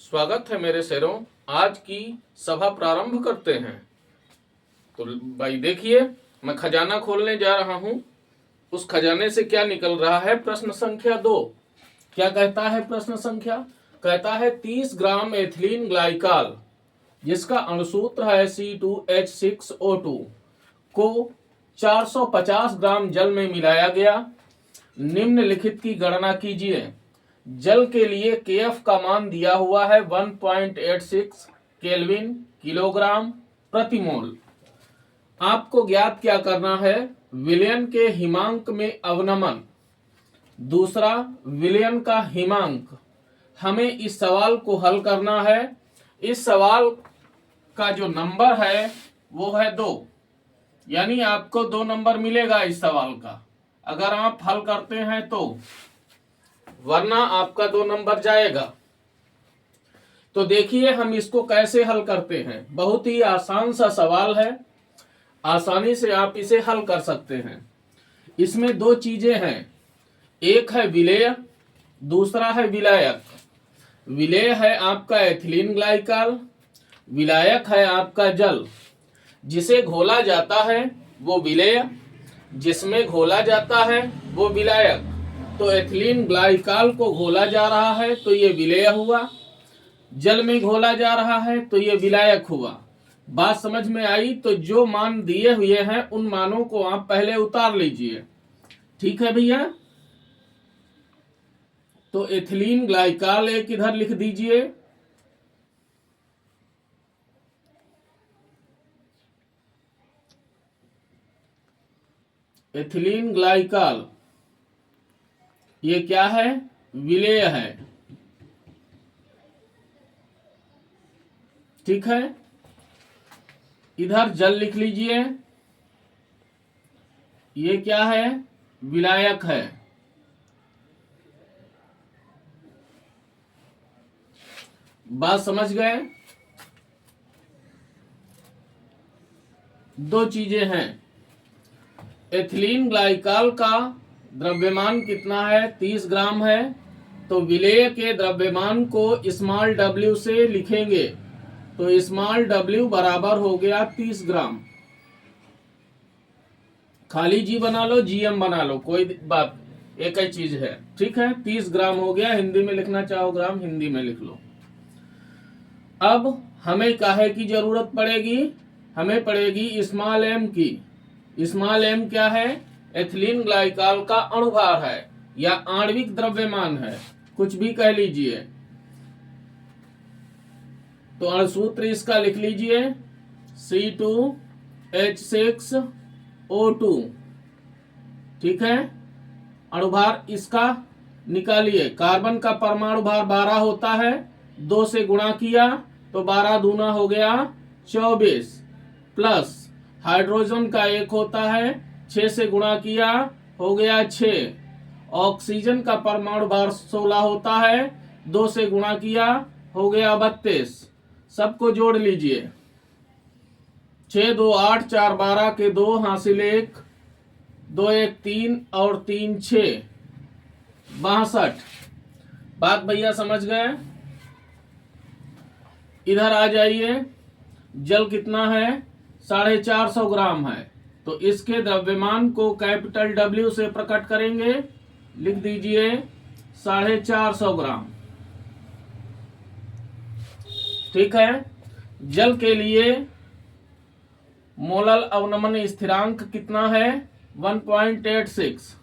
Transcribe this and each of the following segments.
स्वागत है मेरे शेरों। आज की सभा प्रारंभ करते हैं। तो भाई देखिए, मैं खजाना खोलने जा रहा हूं। उस खजाने से क्या निकल रहा है? प्रश्न संख्या 2 क्या कहता है? प्रश्न संख्या कहता है 30 ग्राम एथिलीन ग्लाइकाल जिसका अणुसूत्र है C2H6O2 को 450 ग्राम जल में मिलाया गया। निम्नलिखित की गणना कीजिए। जल के लिए केएफ का मान दिया हुआ है 1.86 केल्विन किलोग्राम प्रति मोल। आपको ज्ञात क्या करना है? विलयन के हिमांक में अवनमन, दूसरा विलयन का हिमांक। हमें इस सवाल को हल करना है। इस सवाल का जो नंबर है वो है 2, यानी आपको 2 नंबर मिलेगा इस सवाल का अगर आप हल करते हैं तो, वरना आपका 2 नंबर जाएगा। तो देखिए हम इसको कैसे हल करते हैं। बहुत ही आसान सा सवाल है, आसानी से आप इसे हल कर सकते हैं। इसमें 2 चीजें हैं, एक है विलेय, दूसरा है विलायक। विलेय है आपका एथिलीन ग्लाइकाल, विलायक है आपका जल। जिसे घोला जाता है वो विलेय, जिसमें घोला जाता है वो विलायक। तो एथिलीन ग्लाइकाल को घोला जा रहा है तो ये विलेय हुआ, जल में घोला जा रहा है तो ये विलायक हुआ। बात समझ में आई? तो जो मान दिए हुए हैं उन मानों को आप पहले उतार लीजिए। ठीक है भैया? तो एथिलीन ग्लाइकाल एक इधर लिख दीजिए, एथिलीन ग्लाइकाल ये क्या है? विलेय है। ठीक है, इधर जल लिख लीजिए, ये क्या है? विलायक है। बात समझ गए? 2 चीजें हैं। एथिलीन ग्लाइकाल का द्रव्यमान कितना है? 30 ग्राम है। तो विलेय के द्रव्यमान को स्मॉल w से लिखेंगे, तो स्मॉल w बराबर हो गया 30 ग्राम। खाली जी बना लो, जीएम बना लो, कोई बात, एक ही चीज है। ठीक है, 30 ग्राम हो गया। हिंदी में लिखना चाहो ग्राम, हिंदी में लिख लो। अब हमें काहे की जरूरत पड़ेगी? हमें पड़ेगी स्मॉल m की। स्मॉल m क्या है? एथिलीन ग्लाइकाल का अणुभार है या आणविक द्रव्यमान है, कुछ भी कह लीजिए। तो अणुसूत्र इसका लिख लीजिए C2H6O2। ठीक है, अणुभार इसका निकालिए। कार्बन का परमाणु भार 12 होता है, 2 से गुणा किया तो 12 दूना हो गया 24, प्लस हाइड्रोजन का 1 होता है, 6 से गुणा किया हो गया 6। ऑक्सीजन का परमाणु भार 16 होता है, 2 से गुणा किया हो गया 32। सबको जोड़ लीजिए, 6 2 8 4 12 के 2 हासिल 1, 2 1 3 और 3 6, 62। बात भैया समझ गए? इधर आ जाइए। जल कितना है? 450 ग्राम है। तो इसके द्रव्यमान को कैपिटल W से प्रकट करेंगे, लिख दीजिए 450 ग्राम। ठीक है, जल के लिए मोलल अवनमन स्थिरांक कितना है? 1.86।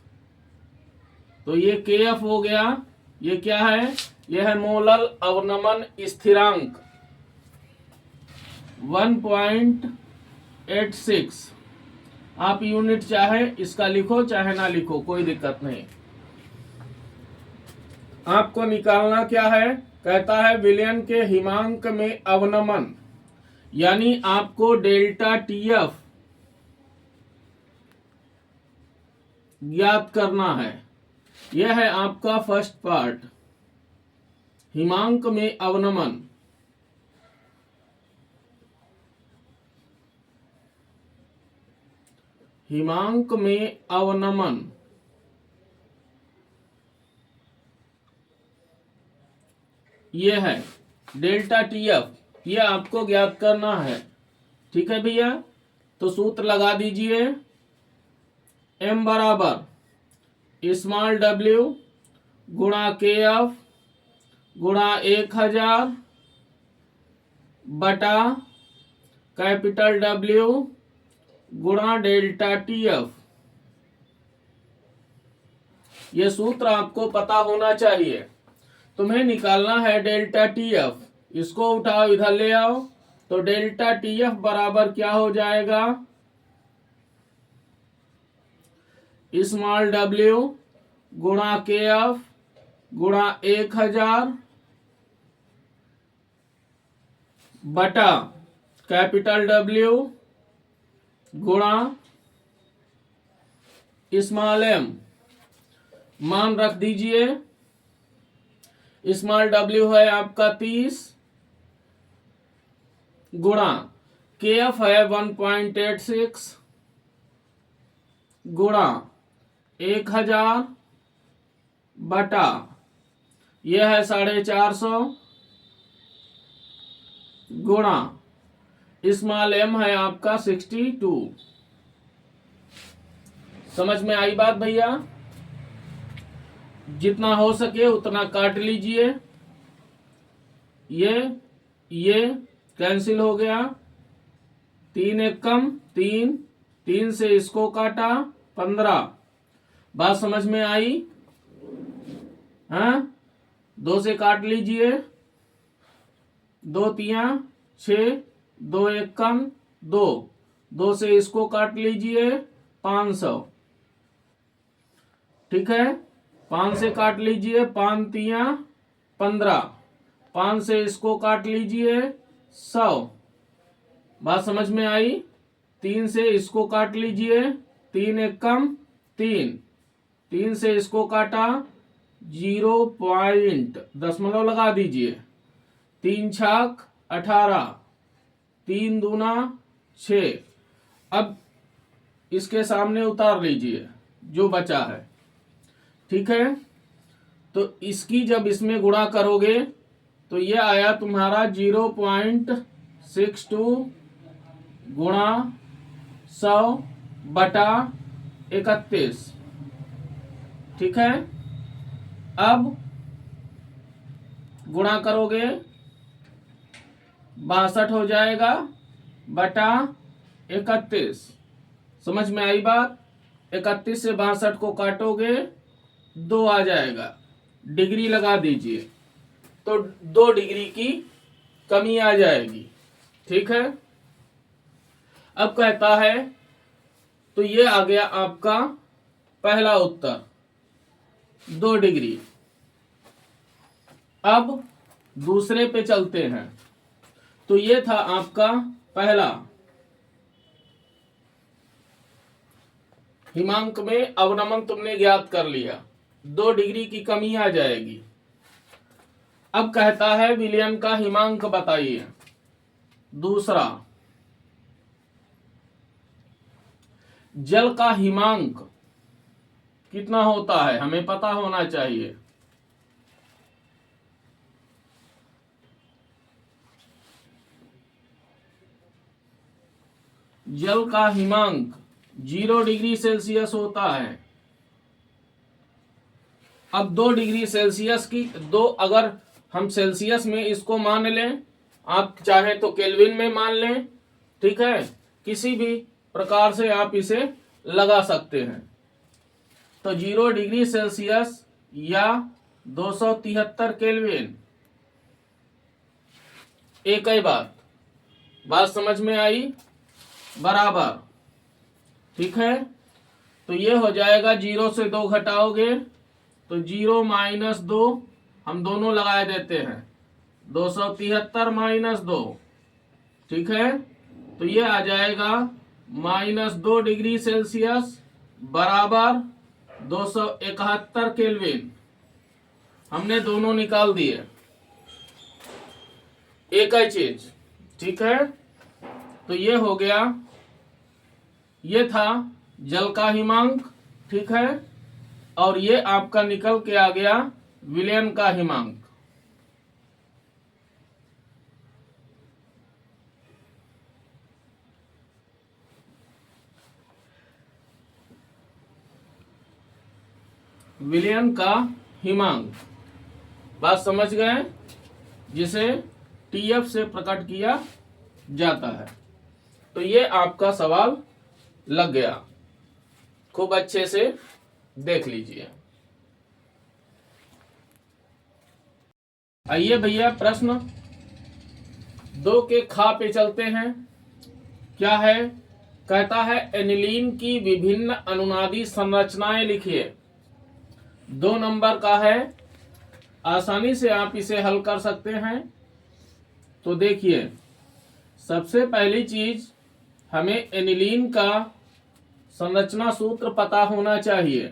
तो ये KF हो गया। ये क्या है? यह है मोलल अवनमन स्थिरांक 1.86। आप यूनिट चाहे इसका लिखो चाहे ना लिखो, कोई दिक्कत नहीं। आपको निकालना क्या है? कहता है विलयन के हिमांक में अवनमन, यानी आपको डेल्टा TF ज्ञात करना है। यह है आपका फर्स्ट पार्ट, हिमांक में अवनमन। हिमांक में अवनमन ये है। डेल्टा TF, ये आपको ज्ञात करना है। ठीक है भैया, तो सूत्र लगा दीजिए। m बराबर स्मॉल w गुणा KF गुणा 1000 बटा कैपिटल W गुणा डेल्टा TF। ये सूत्र आपको पता होना चाहिए। तुम्हें निकालना है डेल्टा TF, इसको उठाओ इधर ले आओ, तो डेल्टा TF बराबर क्या हो जाएगा, स्मॉल w गुणा KF गुणा 1000 बटा कैपिटल W गुणा स्मॉल m। मान रख दीजिए, स्मॉल w है आपका 30 गुणा KF है 1.86 गुणा 1000 बटा यह है 450 गुणा स्मॉल m है आपका 62। समझ में आई बात भैया? जितना हो सके उतना काट लीजिए। ये कैंसिल हो गया, 3 एक कम 3, 3 से इसको काटा 15। बात समझ में आई? हाँ, 2 से काट लीजिए, 2 तिया 6, 2 एक कम 2, 2 से इसको काट लीजिए 500। ठीक है, 5 से काट लीजिए, 5 तिया 15, 5 से इसको काट लीजिए 100। बात समझ में आई? 3 से इसको काट लीजिए, 3 एक कम 3, 3 से इसको काटा 0 पॉइंट दशमलव लगा दीजिए, 3 छाक 18, 3 दूना 6। अब इसके सामने उतार लीजिए जो बचा है। ठीक है, तो इसकी जब इसमें गुणा करोगे तो ये आया तुम्हारा 0.62 गुणा 100 बटा 31। ठीक है, अब गुणा करोगे 62 हो जाएगा बटा 31। समझ में आई बात? 31 से 62 को काटोगे 2 आ जाएगा, डिग्री लगा दीजिए तो 2 डिग्री की कमी आ जाएगी। ठीक है, अब कहता है, तो ये आ गया आपका पहला उत्तर 2 डिग्री। अब दूसरे पे चलते हैं, तो ये था आपका पहला। हिमांक में अवनमन तुमने ज्ञात कर लिया, 2 डिग्री की कमी आ जाएगी। अब कहता है विलयन का हिमांक बताइए। दूसरा, जल का हिमांक कितना होता है हमें पता होना चाहिए। जल का हिमांक 0 डिग्री सेल्सियस होता है। अब 2 डिग्री सेल्सियस की अगर हम सेल्सियस में इसको मान लें, आप चाहे तो केल्विन में मान लें। ठीक है, किसी भी प्रकार से आप इसे लगा सकते हैं। तो 0 डिग्री सेल्सियस या 273 केल्विन, एक ही बात समझ में आई? बराबर। ठीक है, तो ये हो जाएगा 0 से 2 घटाओगे तो 0 माइनस 2, हम दोनों लगा देते हैं, 273 माइनस 2। ठीक है, तो ये आ जाएगा -2 डिग्री सेल्सियस बराबर 271 केल्विन। हमने दोनों निकाल दिए, एक ही चीज। ठीक है, तो ये हो गया, ये था जल का हिमांक। ठीक है, और ये आपका निकल के आ गया विलयन का हिमांक। विलयन का हिमांक। बात समझ गए? जिसे TF से प्रकट किया जाता है। तो ये आपका सवाल लग गया, खूब अच्छे से देख लीजिए। आइए भैया प्रश्न 2 के खा पे चलते हैं। क्या है? कहता है एनिलीन की विभिन्न अनुनादी संरचनाएं लिखिए। 2 नंबर का है, आसानी से आप इसे हल कर सकते हैं। तो देखिए, सबसे पहली चीज हमें एनिलीन का संरचना सूत्र पता होना चाहिए।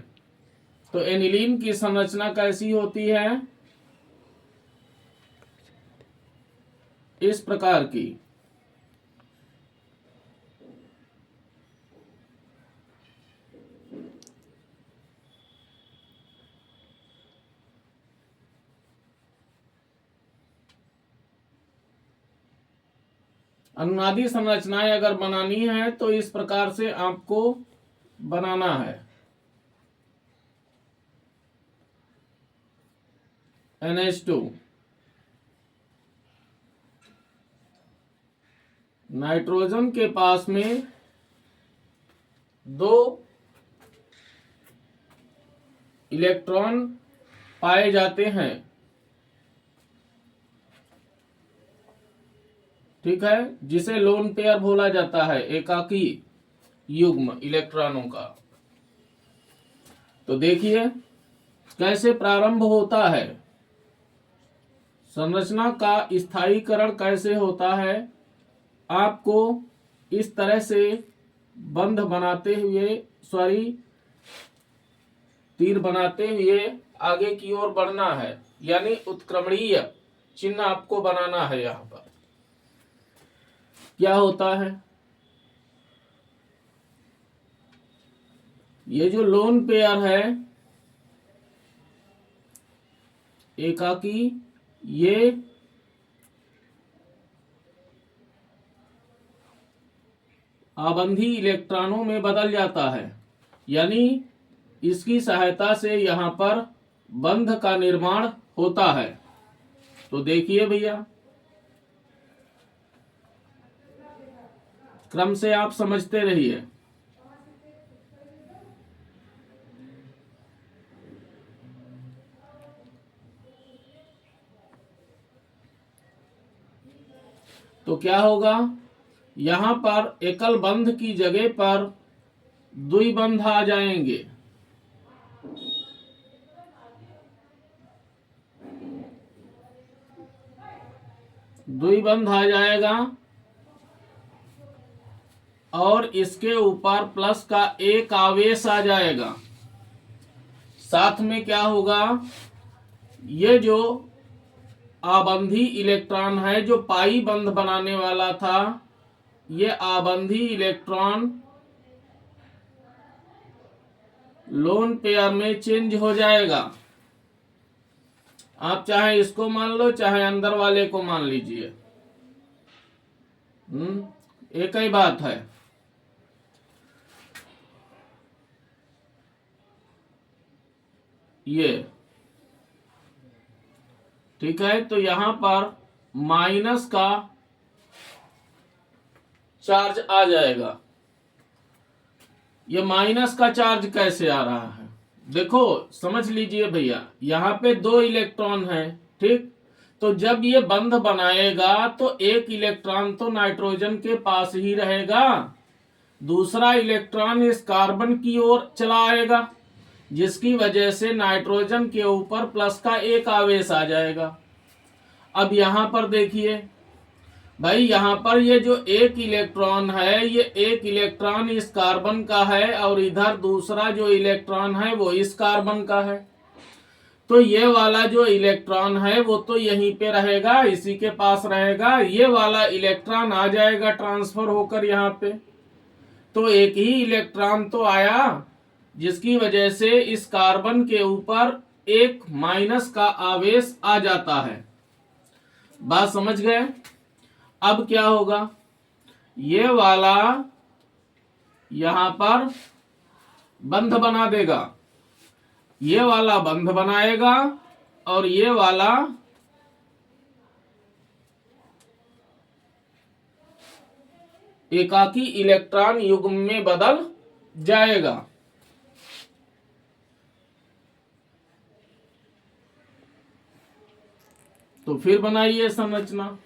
तो एनिलीन की संरचना कैसी होती है? इस प्रकार की। अनुनादी संरचनाएं अगर बनानी है तो इस प्रकार से आपको बनाना है। NH2 नाइट्रोजन के पास में 2 इलेक्ट्रॉन पाए जाते हैं, ठीक है, जिसे लोन पेयर बोला जाता है, एकाकी युग्म इलेक्ट्रॉनों का। तो देखिए कैसे प्रारंभ होता है, संरचना का स्थायीकरण कैसे होता है। आपको इस तरह से बंध बनाते हुए, तीर बनाते हुए आगे की ओर बढ़ना है, यानी उत्क्रमणीय चिन्ह आपको बनाना है। यहां पर क्या होता है, ये जो लोन पेयर है एकाकी, ये आबंधी इलेक्ट्रॉनों में बदल जाता है, यानी इसकी सहायता से यहां पर बंध का निर्माण होता है। तो देखिए भैया, क्रम से आप समझते रहिए। तो क्या होगा, यहां पर एकल बंध की जगह पर द्विबंध आ जाएंगे। द्विबंध आ जाएगा और इसके ऊपर प्लस का एक आवेश आ जाएगा। साथ में क्या होगा, ये जो आबंधी इलेक्ट्रॉन है, जो पाई बंध बनाने वाला था, ये आबंधी इलेक्ट्रॉन लोन पेयर में चेंज हो जाएगा। आप चाहे इसको मान लो, चाहे अंदर वाले को मान लीजिए, एक ही बात है। ये ठीक है। तो यहां पर माइनस का चार्ज आ जाएगा। ये माइनस का चार्ज कैसे आ रहा है, देखो समझ लीजिए भैया, यहाँ पे 2 इलेक्ट्रॉन है, ठीक। तो जब ये बंध बनाएगा तो एक इलेक्ट्रॉन तो नाइट्रोजन के पास ही रहेगा, दूसरा इलेक्ट्रॉन इस कार्बन की ओर चला आएगा, जिसकी वजह से नाइट्रोजन के ऊपर प्लस का एक आवेश आ जाएगा। अब यहां पर देखिए भाई, यहां पर ये जो एक इलेक्ट्रॉन है, ये एक इलेक्ट्रॉन इस कार्बन का है और इधर दूसरा जो इलेक्ट्रॉन है वो इस कार्बन का है। तो ये वाला जो इलेक्ट्रॉन है वो तो यहीं पे रहेगा, इसी के पास रहेगा। ये वाला इलेक्ट्रॉन आ जाएगा ट्रांसफर होकर यहाँ पे। तो एक ही इलेक्ट्रॉन तो आया, जिसकी वजह से इस कार्बन के ऊपर एक माइनस का आवेश आ जाता है। बात समझ गए? अब क्या होगा, ये वाला यहां पर बंध बना देगा ये वाला बंध बनाएगा और ये वाला एकाकी इलेक्ट्रॉन युग्म में बदल जाएगा। तो फिर बनाइए संरचना।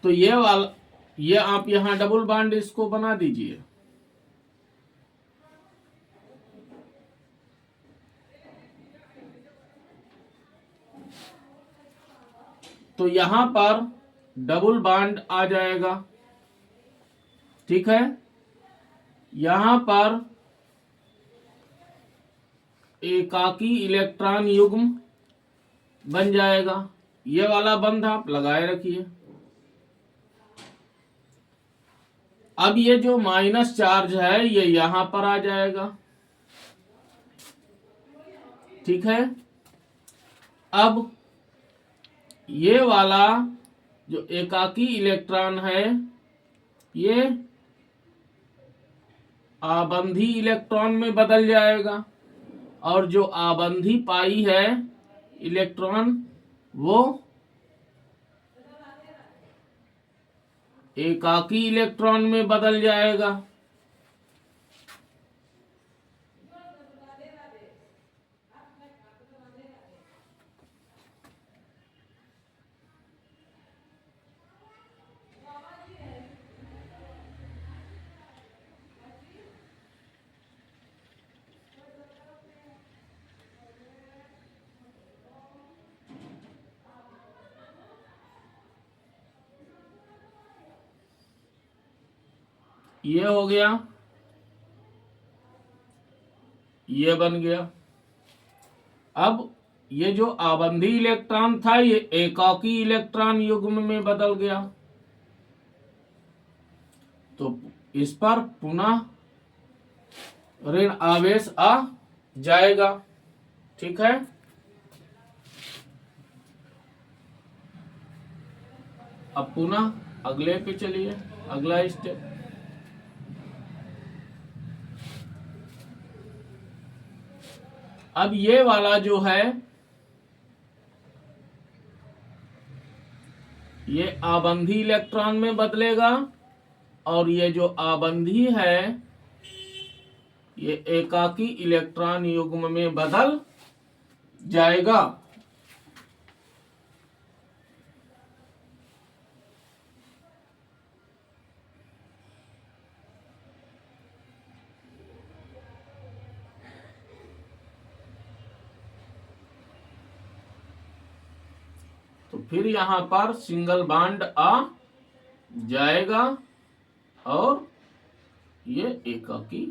तो ये आप यहां डबल बॉन्ड इसको बना दीजिए। तो यहां पर डबल बॉन्ड आ जाएगा, ठीक है। यहां पर एकाकी इलेक्ट्रॉन युग्म बन जाएगा। ये वाला बंध आप लगाए रखिए। अब ये जो माइनस चार्ज है ये यहां पर आ जाएगा, ठीक है। अब ये वाला जो एकाकी इलेक्ट्रॉन है ये आबंधी इलेक्ट्रॉन में बदल जाएगा और जो आबंधी पाई है इलेक्ट्रॉन वो एकाकी इलेक्ट्रॉन में बदल जाएगा। ये हो गया, ये बन गया। अब ये जो आबंधी इलेक्ट्रॉन था ये एकाकी इलेक्ट्रॉन युग्म में बदल गया। तो इस पर पुनः ऋण आवेश आ जाएगा, ठीक है। अब पुनः अगले पे चलिए, अगला स्टेप। अब ये वाला जो है ये आबंधी इलेक्ट्रॉन में बदलेगा और ये जो आबंधी है ये एकाकी इलेक्ट्रॉन युग्म में बदल जाएगा। तो फिर यहां पर सिंगल बॉन्ड आ जाएगा और ये एकाकी।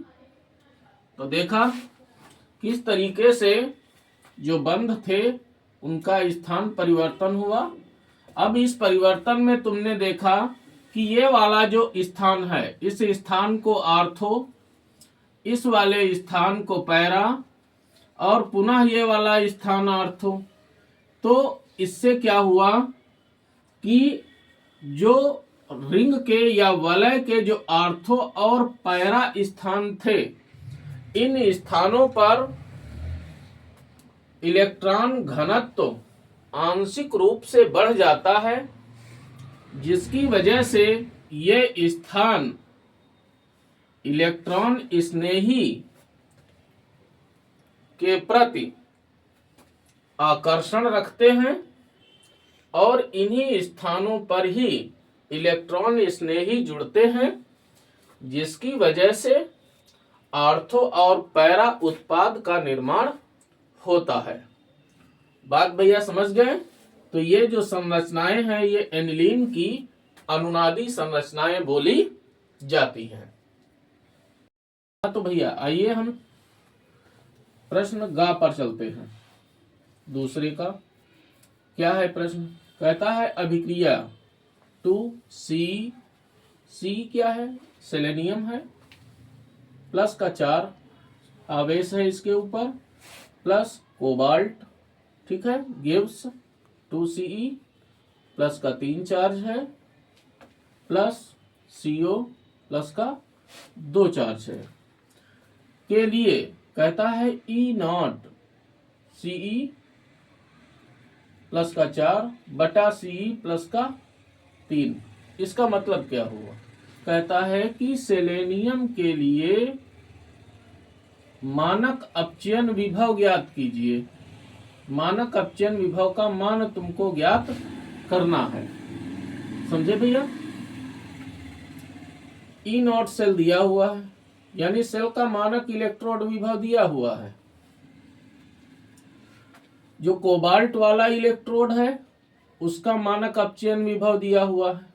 तो देखा किस तरीके से जो बंध थे उनका स्थान परिवर्तन हुआ। अब इस परिवर्तन में तुमने देखा कि ये वाला जो स्थान है इस स्थान को आर्थो, इस वाले स्थान को पैरा और पुनः ये वाला स्थान आर्थो। तो इससे क्या हुआ कि जो रिंग के या वलय के जो आर्थो और पैरा स्थान थे इन स्थानों पर इलेक्ट्रॉन घनत्व आंशिक रूप से बढ़ जाता है, जिसकी वजह से ये स्थान इलेक्ट्रॉन स्नेही के प्रति आकर्षण रखते हैं और इन्हीं स्थानों पर ही इलेक्ट्रॉन स्नेही जुड़ते हैं, जिसकी वजह से आर्थो और पैरा उत्पाद का निर्माण होता है। बात भैया समझ गए? तो ये जो संरचनाएं हैं ये एनिलीन की अनुनादी संरचनाएं बोली जाती हैं। तो भैया आइए हम प्रश्न गा पर चलते हैं। दूसरे का क्या है प्रश्न? कहता है अभिक्रिया 2C क्या है? सेलेनियम है, प्लस का 4 आवेश है इसके ऊपर, प्लस कोबाल्ट, ठीक है, गिव्स 2Ce, प्लस का 3 चार्ज है, प्लस CO प्लस का 2 चार्ज है के लिए कहता है E0 Ce प्लस का 4 बटा Ce प्लस का 3। इसका मतलब क्या हुआ? कहता है कि सेलेनियम के लिए मानक अपचयन विभव ज्ञात कीजिए। मानक अपचयन विभव का मान तुमको ज्ञात करना है, समझे भैया? E0 सेल दिया हुआ है, यानी सेल का मानक इलेक्ट्रोड विभव दिया हुआ है। जो कोबाल्ट वाला इलेक्ट्रोड है उसका मानक अपचयन विभव दिया हुआ है,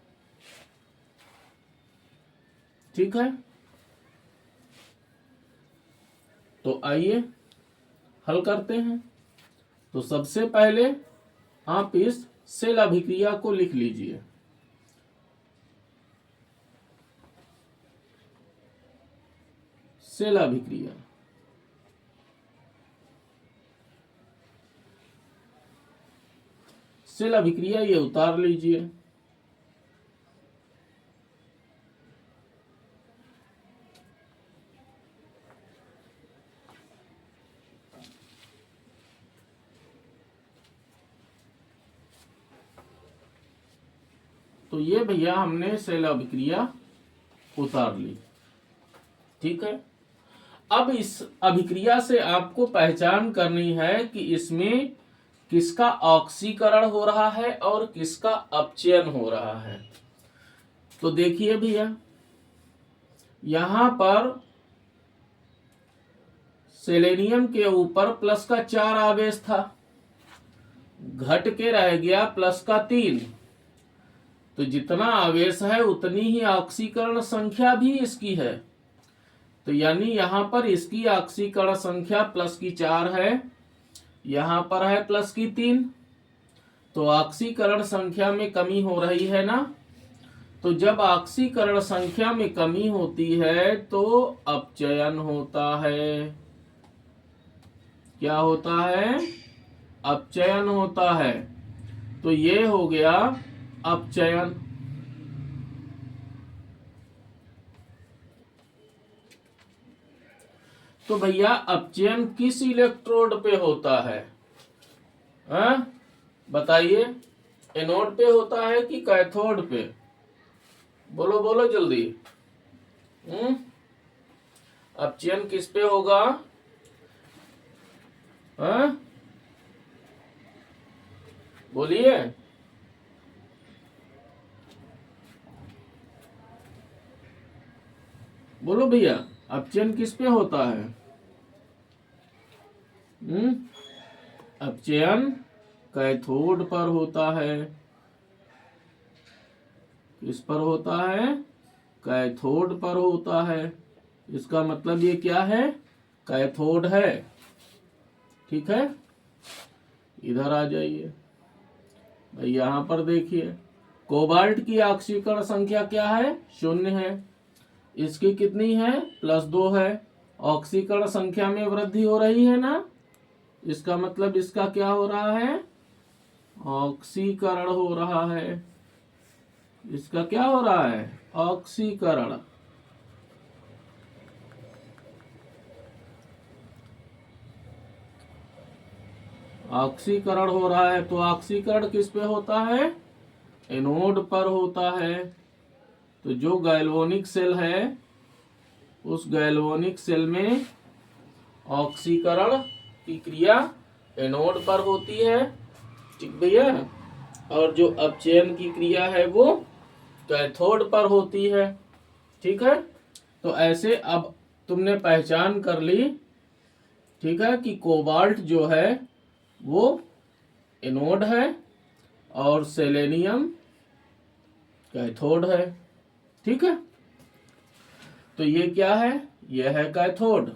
ठीक है। तो आइए हल करते हैं। तो सबसे पहले आप इस सेल अभिक्रिया को लिख लीजिए। सेल अभिक्रिया, सेल अभिक्रिया ये उतार लीजिए। तो ये भैया हमने सेल अभिक्रिया उतार ली, ठीक है। अब इस अभिक्रिया से आपको पहचान करनी है कि इसमें किसका ऑक्सीकरण हो रहा है और किसका अपचयन हो रहा है। तो देखिए भैया, यहां पर सेलेनियम के ऊपर प्लस का 4 आवेश था, घट के रह गया प्लस का 3। तो जितना आवेश है उतनी ही ऑक्सीकरण संख्या भी इसकी है। तो यानी यहां पर इसकी ऑक्सीकरण संख्या प्लस की 4 है, यहां पर है प्लस की 3। तो ऑक्सीकरण संख्या में कमी हो रही है ना। तो जब ऑक्सीकरण संख्या में कमी होती है तो अपचयन होता है। क्या होता है? अपचयन होता है। तो ये हो गया अपचयन। तो भैया अपचयन किस इलेक्ट्रोड पे होता है? बताइए, एनोड पे होता है कि कैथोड पे? बोलो बोलो जल्दी। अपचयन किस पे होगा? बोलिए। बोलो भैया, अपचयन किस पे होता है? अपचयन कैथोड पर होता है। किस पर होता है? कैथोड पर होता है। इसका मतलब ये क्या है? कैथोड है, ठीक है। इधर आ जाइए भाई, यहां पर देखिए कोबाल्ट की ऑक्सीकरण संख्या क्या है? 0 है। इसकी कितनी है? +2 है। ऑक्सीकरण संख्या में वृद्धि हो रही है ना। इसका मतलब इसका क्या हो रहा है? ऑक्सीकरण हो रहा है। इसका क्या हो रहा है? ऑक्सीकरण। ऑक्सीकरण हो रहा है। तो ऑक्सीकरण किस पे होता है? एनोड पर होता है। तो जो गैल्वेनिक सेल है उस गैल्वेनिक सेल में ऑक्सीकरण की क्रिया एनोड पर होती है, ठीक भैया। और जो अपचयन की क्रिया है वो कैथोड पर होती है, ठीक है। तो ऐसे अब तुमने पहचान कर ली, ठीक है, कि कोबाल्ट जो है वो एनोड है और सेलेनियम कैथोड है, ठीक है। तो ये क्या है? ये है कैथोड।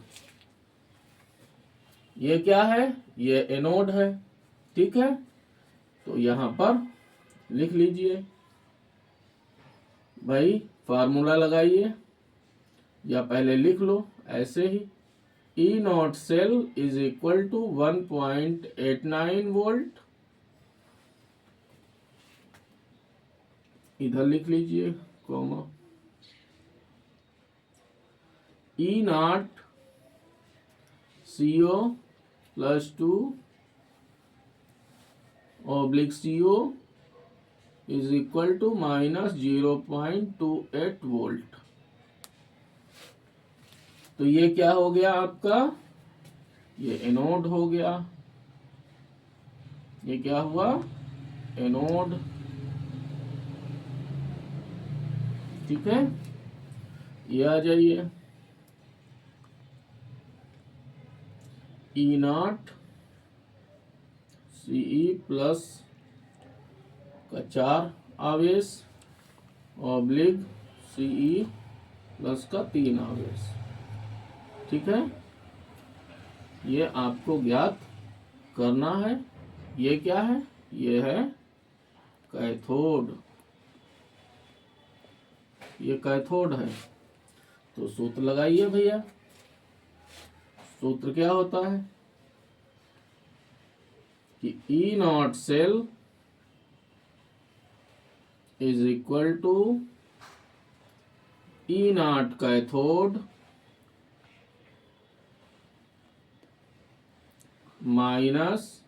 ये क्या है? ये एनोड है, ठीक है। तो यहां पर लिख लीजिए भाई, फार्मूला लगाइए या पहले लिख लो ऐसे ही। E0 cell is equal to 1.89 volt. इधर लिख लीजिए comma E nought CO plus 2 oblique CO is equal to minus 0.28 volt. तो ये क्या हो गया आपका, ये एनोड हो गया। ये क्या हुआ, एनोड। ठीक है, ये आ जाइए ई नॉट CE प्लस का 4 आवेश ऑब्लिक CE प्लस का 3 आवेश। ठीक है, ये आपको ज्ञात करना है। ये क्या है, ये है कैथोड। ये कैथोड है। तो सूत्र लगाइए भैया। सूत्र क्या होता है कि E naught cell is equal to E naught cathode minus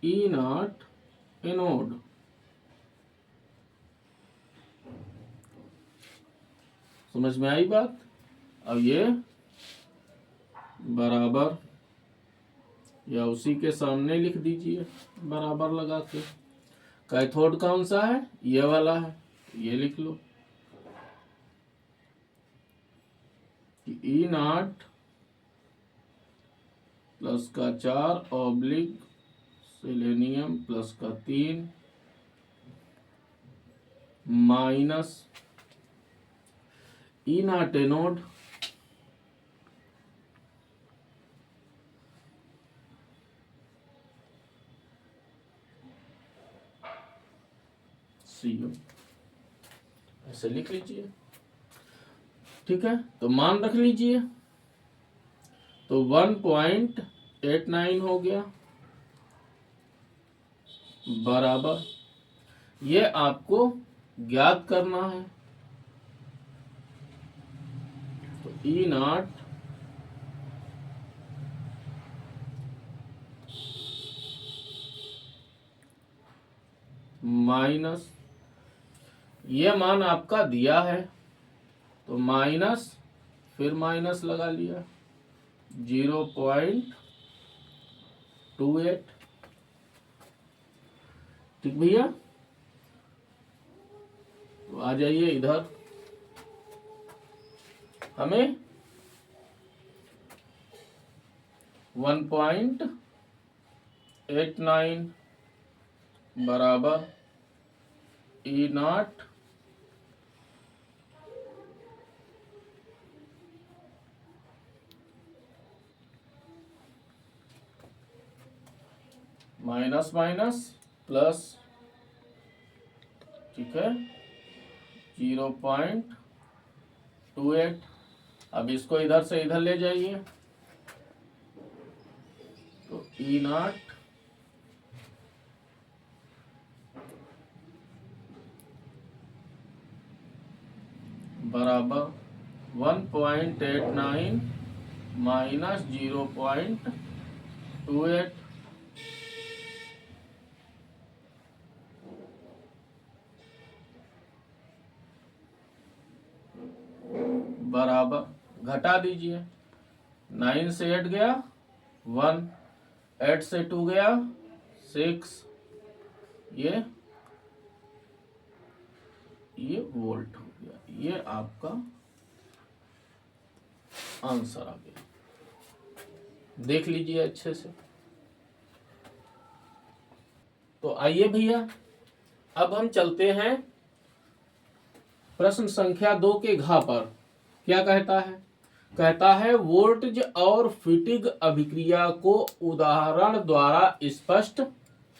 E naught anode. समझ में आई बात। अब ये बराबर या उसी के सामने लिख दीजिए बराबर लगा के। कैथोड कौन सा है, ये वाला है, ये लिख लो कि ई नॉट प्लस का 4 ऑब्लिक सेलेनियम प्लस का 3 minus E naught anode CO। ऐसे लिख लीजिए। ठीक है, तो मान रख लीजिए। तो 1.89 हो गया बराबर, ये आपको ज्ञात करना है। तो ई नॉट माइनस, ये मान आपका दिया है तो माइनस, फिर माइनस लगा लिया 0.28। ठीक भैया, तो आ जाइए इधर। हमें 1.89 बराबर ई नॉट माइनस माइनस प्लस। ठीक है, 0.28। अब इसको इधर से इधर ले जाइए तो ई नॉट बराबर 1.89 माइनस 0.28 बराबर, घटा दीजिए। 9 से 8 गया 1, 8 से 2 गया 6, ये वोल्ट हो गया। ये आपका आंसर आ गया। देख लीजिए अच्छे से। तो आइए भैया, अब हम चलते हैं प्रश्न संख्या 2 के घ पर। क्या कहता है, कहता है वोल्टेज और फिटिग अभिक्रिया को उदाहरण द्वारा स्पष्ट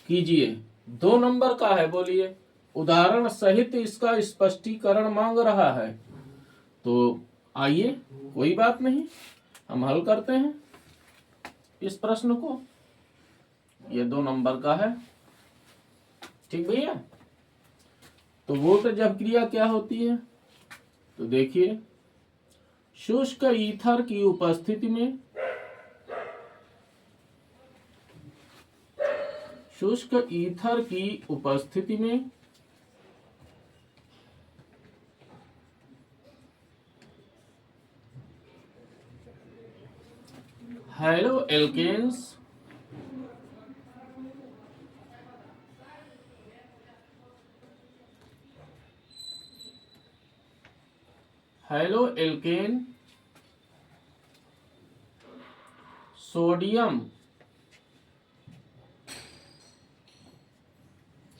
कीजिए। 2 नंबर का है, बोलिए। उदाहरण सहित इसका स्पष्टीकरण मांग रहा है। तो आइए, कोई बात नहीं, हम हल करते हैं इस प्रश्न को। ये 2 नंबर का है। ठीक भैया, तो वोल्टेज अभिक्रिया क्या होती है? तो देखिए, शुष्क ईथर की उपस्थिति में हैलो एल्केन सोडियम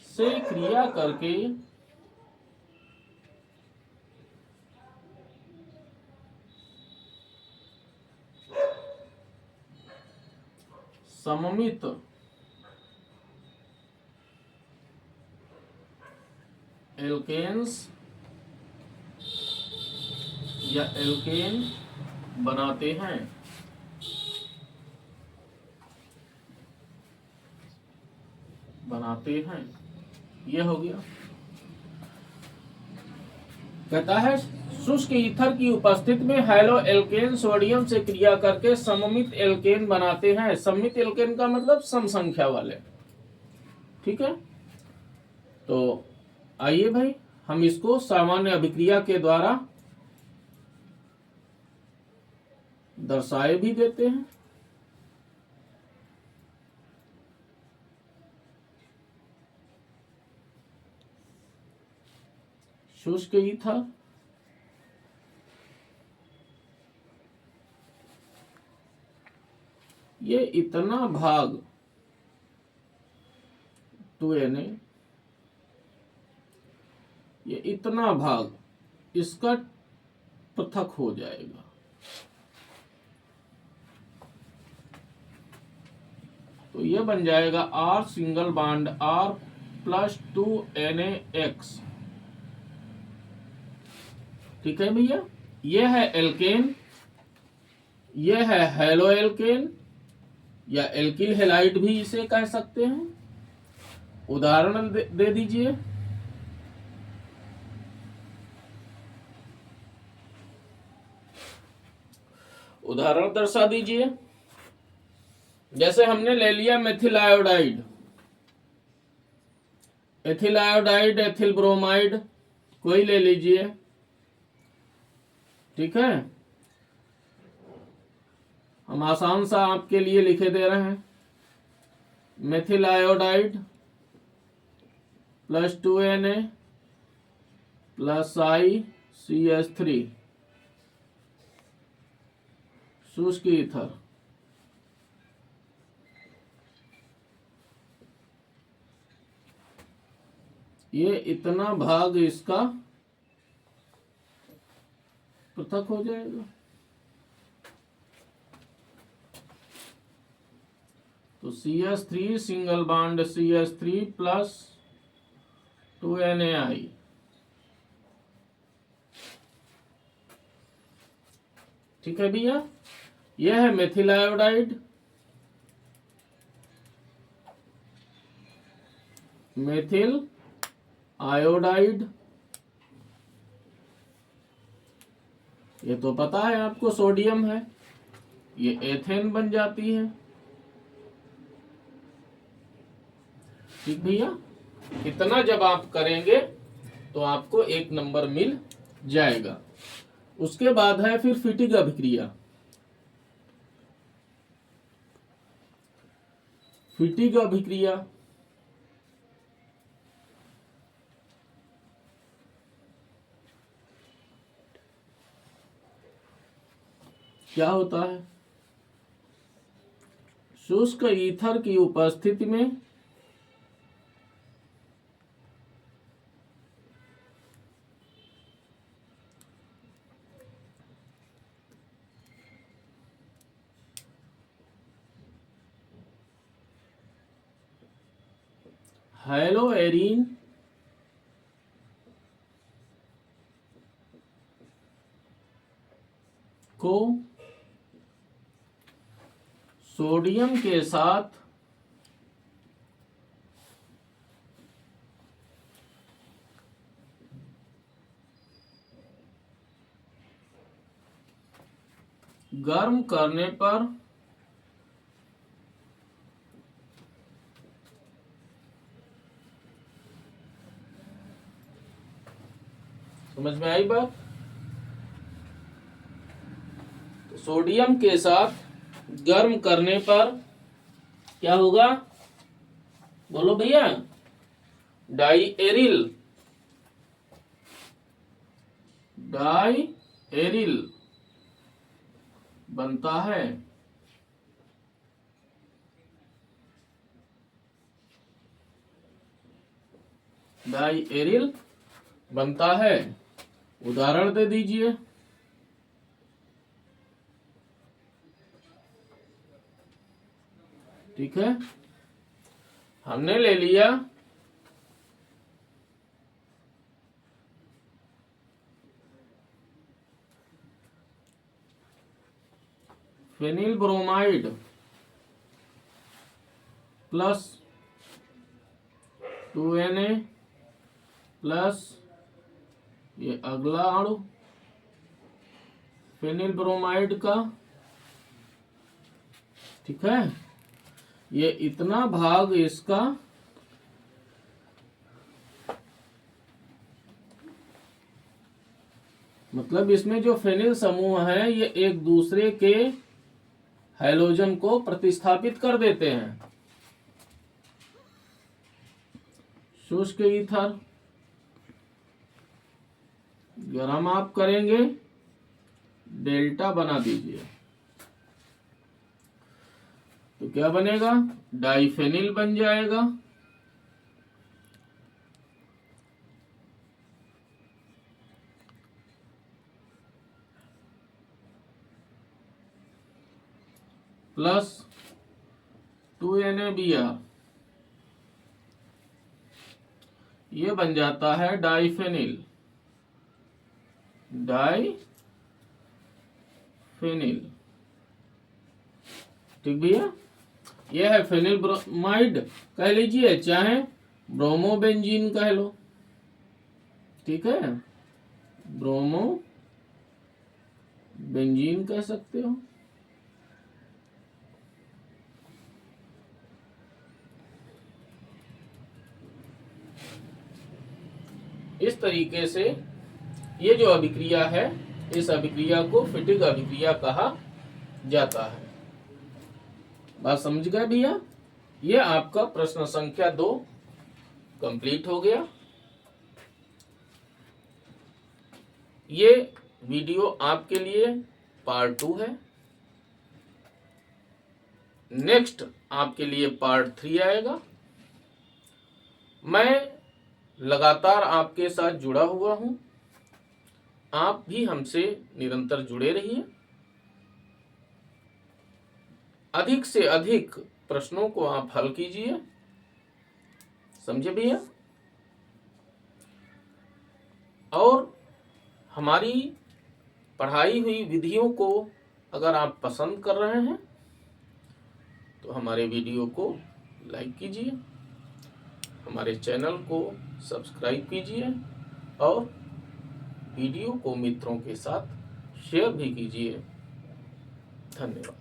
से क्रिया करके सममित एल्केन्स या एल्केन बनाते हैं। यह हो गया। कहता है शुष्क ईथर की उपस्थिति में हैलो एल्केन सोडियम से क्रिया करके सममित एल्केन बनाते हैं। सममित एल्केन का मतलब सम संख्या वाले। ठीक है, तो आइए भाई हम इसको सामान्य अभिक्रिया के द्वारा दर्शाए भी देते हैं। शुष्क ईथर ये इतना भाग 2Na, ये इतना भाग इसका पृथक हो जाएगा। तो ये बन जाएगा R single bond R plus 2NaX। ठीक है भैया, ये है एल्केन, ये है हैलो एल्केन या एल्किल हैलाइड भी इसे कह सकते हैं। उदाहरण दे दीजिए। उदाहरण दर्शा दीजिए। जैसे हमने ले लिया methyl iodide, ethyl iodide, ethyl bromide, कोई ले लीजिए। ठीक है, हम आसान सा आपके लिए लिखे दे रहे हैं। Methyl iodide plus 2Na plus ICH3 शुष्क ईथर। ये इतना भाग इसका पृथक हो जाएगा। तो CH3 single bond CH3 plus 2NaI। ठीक है भैया, यह है मेथिल आयोडाइड, मेथिल आयोडाइड। ये तो पता है आपको सोडियम है, ये एथेन बन जाती है। ठीक भैया, इतना जब आप करेंगे तो आपको 1 नंबर मिल जाएगा। उसके बाद है फिर फिटिग अभिक्रिया। फिटिग अभिक्रिया क्या होता है? शुष्क ईथर की उपस्थिति में हैलो एरीन को सोडियम के साथ गर्म करने पर समझ में आई बात? तो सोडियम के साथ गर्म करने पर क्या होगा? बोलो भैया। डाई एरिल बनता है। डाई एरिल बनता है। उदाहरण दे दीजिए। ठीक है, हमने ले लिया phenyl bromide plus 2Na plus ये अगला अणु फेनिल ब्रोमाइड का। ठीक है, ये इतना भाग इसका मतलब इसमें जो फेनिल समूह है ये एक दूसरे के हैलोजन को प्रतिस्थापित कर देते हैं। शुष्क ईथर गर्म आप करेंगे, डेल्टा बना दीजिए तो क्या बनेगा? डाइफेनिल बन जाएगा। प्लस 2NaBr, ये बन जाता है डाइफेनिल। ठीक भैया, यह है फेनिल ब्रोमाइड कह लीजिए, चाहे ब्रोमोबेंजीन कह लो। ठीक है, ब्रोमोबेंजीन कह सकते हो। इस तरीके से ये जो अभिक्रिया है, इस अभिक्रिया को फिटिक अभिक्रिया कहा जाता है। बात समझ गए भैया? ये आपका प्रश्न संख्या 2 कंप्लीट हो गया। ये वीडियो आपके लिए पार्ट 2 है। नेक्स्ट आपके लिए पार्ट 3 आएगा। मैं लगातार आपके साथ जुड़ा हुआ हूं, आप भी हमसे निरंतर जुड़े रहिए। अधिक से अधिक प्रश्नों को आप हल कीजिए। समझे भैया? और हमारी पढ़ाई हुई विधियों को अगर आप पसंद कर रहे हैं तो हमारे वीडियो को लाइक कीजिए, हमारे चैनल को सब्सक्राइब कीजिए और वीडियो को मित्रों के साथ शेयर भी कीजिए। धन्यवाद।